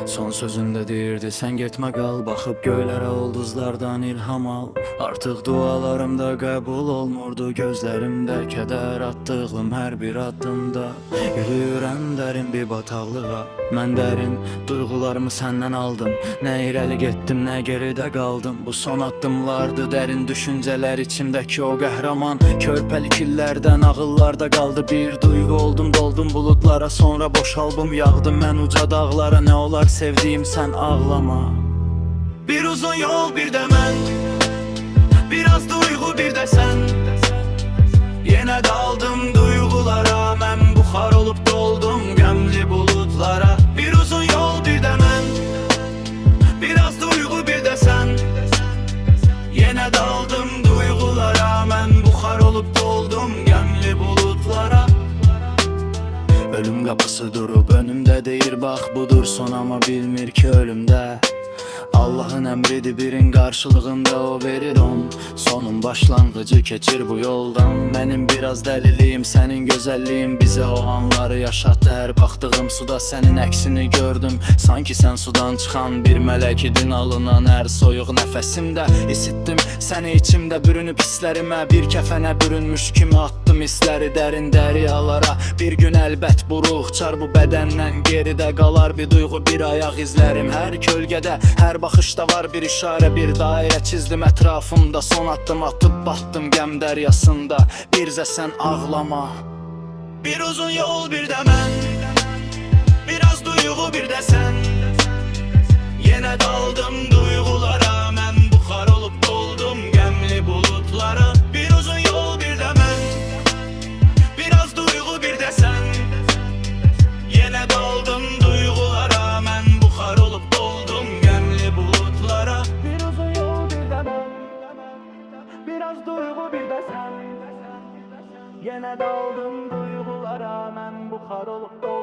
Son sözündə deyirdi sən getmə qal, baxıb göylərə ulduzlardan ilham al. Artıq dualarımda qəbul olmurdu, gözlərimdə kədər attığım hər bir addımda. Yürüyürəm dərin bir bataqlığa, mən dərin duyğularımı səndən aldım. Nə irəli getdim, nə geridə qaldım. Bu son addımlardı, dərin düşüncələr içimdəki o qəhrəman. Körpəlik illərdən ağıllarda qaldı bir duyğu, oldum doldum buludlara, sonra boşaldım yağdım mən uca dağlara. Nə olar sevdiğim sen ağlama. Bir uzun yol bir de mən, biraz duygu bir de sen. Yine daldım duygulara, mən buxar olup doldum gəmli bulutlara. Bir uzun yol bir de mən, biraz duygu bir de sen. Yine daldım duygulara, mən buxar olup doldum gəmli bulutlara. Ölüm kapısı durup önümde deyir bax budur son, ama bilmir ki ölümde Allah'ın emridir birin karşılığında o verir on. Sonun başlangıcı keçir bu yoldan. Benim biraz dəliliyim, senin güzelliğin bize o anları yaşattı. Her baktığım suda senin əksini gördüm. Sanki sen sudan çıxan bir melek idin, alınan her soyuq nəfəsimdə isittim seni içimdə bürünüp hislərimə. Bir kəfənə bürünmüş kimi attım hisləri dərin dəryalara. Bir gün əlbət bu ruh çar bu bədəndən, geridə qalar bir duyğu, bir ayaq izlərim. Hər kölgədə, hər baxışda var bir işarə, bir dairə çizdim ətrafımda. Son addım atıp battım gəm dəryasında. Birzə sən ağlama. Bir uzun yol bir də mən, biraz duyğu bir də sən. Yenə daldım duyğulara, mən buxar olup doldum gəmli bulutlara. Bir uzun yol bir də mən, biraz duyğu bir də sən. Yenə daldım duyğulara, mən buxar olup doldum gəmli bulutlara. Bir uzun yol bir də mən, biraz duyğu bir də sən. Yenə daldım duyğulara, mən buxar olup doldum